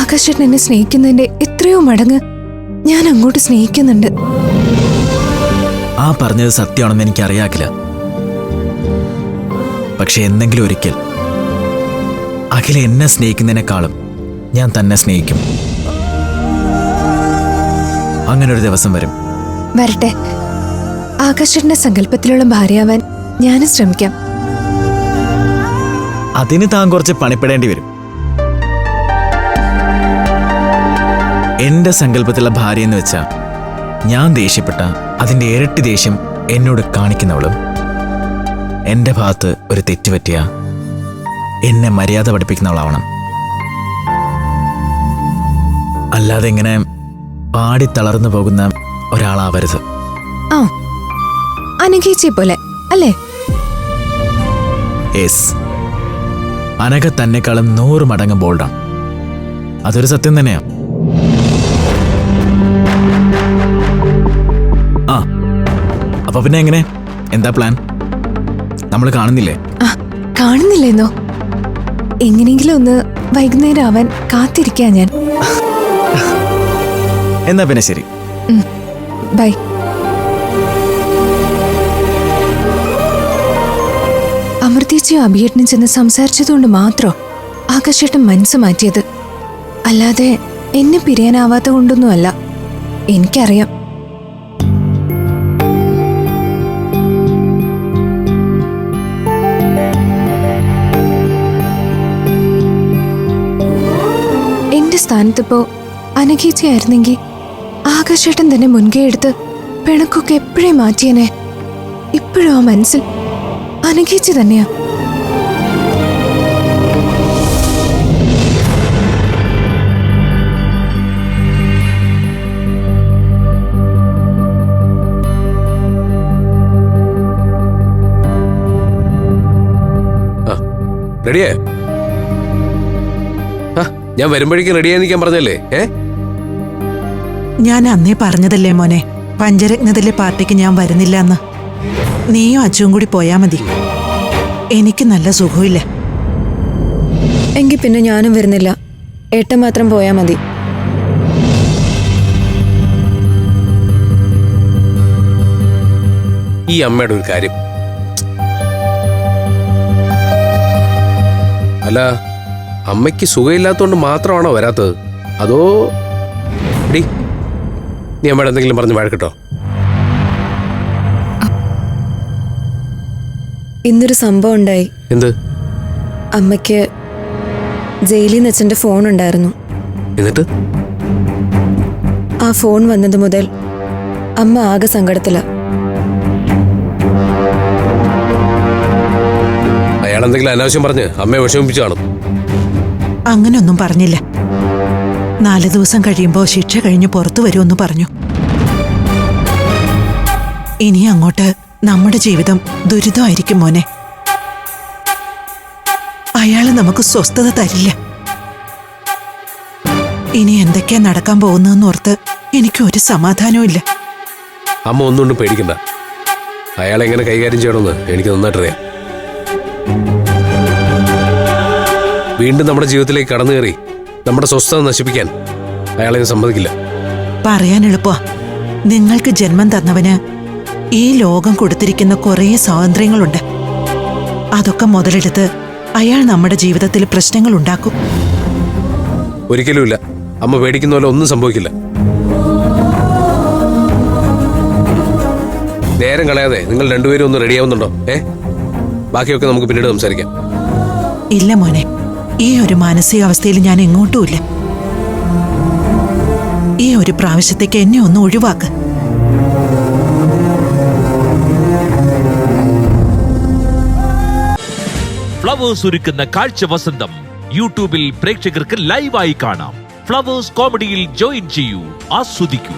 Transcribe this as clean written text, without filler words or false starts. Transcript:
ആകാശേട്ടൻ എന്നെ സ്നേഹിക്കുന്നതിന്റെ എത്രയോ മടങ്ങ് ഞാൻ അങ്ങോട്ട് സ്നേഹിക്കുന്നുണ്ട്. ആ പറഞ്ഞത് സത്യമാണെന്ന് എനിക്കറിയാകില്ല. പക്ഷെ എന്തെങ്കിലും ഒരിക്കൽ അഖില എന്നെ സ്നേഹിക്കുന്നതിനേക്കാളും ഞാൻ തന്നെ സ്നേഹിക്കും. അങ്ങനെ ഒരു ദിവസം വരും. വരട്ടെ. ആകാശേട്ടന്റെ സങ്കല്പത്തിലുള്ള ഭാര്യയാവാൻ ഞാനും ശ്രമിക്കാം. അതിന് താൻ കുറച്ച് പണിപ്പെടേണ്ടി വരും. എന്റെ സങ്കല്പത്തിലുള്ള ഭാര്യ എന്ന് വെച്ചാ ഞാൻ ദേഷ്യപ്പെട്ട അതിന്റെ ഇരട്ടി ദേഷ്യം എന്നോട് കാണിക്കുന്നവളും, എന്റെ ഭാഗത്ത് ഒരു തെറ്റുപറ്റിയ എന്നെ മര്യാദ പഠിപ്പിക്കുന്നവളാവണം. അല്ലാതെ ഇങ്ങനെ പാടി തളർന്നു പോകുന്ന ഒരാളാവരുത്. ആ, അനഘേച്ചിയെ പോലെ അല്ലേ? യെസ്, അനഘ തന്നെക്കാളും 100 മടങ്ങ് ബോൾഡാണ്. അതൊരു സത്യം തന്നെയാ. ആ, അപ്പൊ പിന്നെ എങ്ങനെ? എന്താ പ്ലാൻ? നമ്മൾ കാണുന്നില്ലേ? കാണുന്നില്ലെന്നോ? എങ്ങനെയെങ്കിലും ഒന്ന് വൈകുന്നേരം ആവാൻ കാത്തിരിക്കാ ഞാൻ. എന്നാ പിന്നെ ശരി, ബൈ. അമൃതേച്ചിയും അഭിയേട്ടനും ചെന്ന് സംസാരിച്ചതുകൊണ്ട് മാത്രം ആകാശേട്ടൻ മനസ്സ് മാറ്റിയത്. അല്ലാതെ എന്നെ പിരിയാനാവാത്ത കൊണ്ടൊന്നുമല്ല. എനിക്കറിയാം. എന്റെ സ്ഥാനത്തിപ്പോ അനഘേച്ചിയായിരുന്നെങ്കിൽ ആകാശേട്ടൻ തന്നെ മുൻകൈ എടുത്ത് പിണക്കൊക്കെ എപ്പോഴേ മാറ്റിയനെ. ഇപ്പോഴും ആ മനസ്സിൽ അനഘേച്ചി തന്നെയാ. റെഡിയേ? ഞാൻ വരുമ്പോഴേക്കും റെഡിയായി നിൽക്കാൻ പറഞ്ഞല്ലേ? ഞാൻ അന്നേ പറഞ്ഞതല്ലേ മോനെ, പഞ്ചരത്നത്തിലെ പാർട്ടിക്ക് ഞാൻ വരുന്നില്ല എന്ന്. നീയും അച്ഛനും കൂടി പോയാ മതി. എനിക്ക് നല്ല സുഖമില്ല. എങ്കിൽ പിന്നെ ഞാനും വരുന്നില്ല. ഏട്ടൻ മാത്രം പോയാ മതി. ഈ അമ്മയുടെ ഒരു കാര്യം. അല്ല, അമ്മയ്ക്ക് സുഖമില്ലാത്തതുകൊണ്ട് മാത്രമാണോ വരാത്തത്? അതോ നീ അമ്മയുടെ എന്തെങ്കിലും പറഞ്ഞ് വഴക്കിട്ടോ? ഇന്നൊരു സംഭവം ഉണ്ടായി. എന്ത്? അമ്മയ്ക്ക് ജയിലിൽ നിന്ന് അച്ഛൻ്റെ ഫോൺ ഉണ്ടായിരുന്നു. എന്നിട്ട്? ആ ഫോൺ വന്നത് മുതൽ അമ്മ ആകെ സങ്കടത്തില. അയാൾ എന്തെങ്കിലും അനാവശ്യം പറഞ്ഞ് അമ്മയെ വിഷമിപ്പിച്ചു കാണും. അങ്ങനൊന്നും പറഞ്ഞില്ല. 4 ദിവസം കഴിയുമ്പോൾ ശിക്ഷ കഴിഞ്ഞ് പുറത്തു വരുമെന്ന് പറഞ്ഞു. ഇനി അങ്ങോട്ട് നമ്മുടെ ജീവിതം ദുരിതമായിരിക്കും മോനെ. അയാള് നമുക്ക് സ്വസ്ഥത തരില്ല. ഇനി എന്തൊക്കെയാ നടക്കാൻ പോകുന്നതെന്ന് ഓർത്ത് എനിക്കൊരു സമാധാനവും ഇല്ല. അമ്മ ഒന്നുകൊണ്ടും പേടിക്കണ്ട. അയാളെ എങ്ങനെ കൈകാര്യം ചെയ്യണമെന്ന് എനിക്ക് നന്നായിട്ടറിയാം. വീണ്ടും നമ്മുടെ ജീവിതത്തിലേക്ക് കടന്നു കയറി നമ്മുടെ സ്വസ്ഥത നശിപ്പിക്കാൻ അയാളെ സമ്മതിക്കില്ല. പറയാൻ എളുപ്പമാ. നിങ്ങൾക്ക് ജന്മം തന്നവന് ഈ ലോകം കൊടുത്തിരിക്കുന്ന കുറേ സ്വാതന്ത്ര്യങ്ങളുണ്ട്. അതൊക്കെ മുതലെടുത്ത് അയാൾ നമ്മുടെ ജീവിതത്തിൽ പ്രശ്നങ്ങൾ ഉണ്ടാക്കും. ഒരിക്കലുമില്ല. അമ്മ പേടിക്കുന്ന പോലെ ഒന്നും സംഭവിക്കില്ല. നേരം കളയാതെ നിങ്ങൾ രണ്ടുപേരും ഒന്ന് റെഡിയാവുന്നുണ്ടോ? ബാക്കിയൊക്കെ നമുക്ക് പിന്നീട് സംസാരിക്കാം. ഇല്ല മോനെ, ഈ ഒരു മാനസികാവസ്ഥയിൽ ഞാൻ എങ്ങോട്ടുമില്ല. ഈ ഒരു പ്രാവശ്യത്തേക്ക് എന്നെ ഒന്ന് ഒഴിവാക്ക്. ഫ്ലവേഴ്സ് ഒരുക്കുന്ന കാഴ്ച വസന്തം യൂട്യൂബിൽ പ്രേക്ഷകർക്ക് ലൈവായി കാണാം. ഫ്ലവേഴ്സ് കോമഡിയിൽ ജോയിൻ ചെയ്യൂ, ആസ്വദിക്കൂ.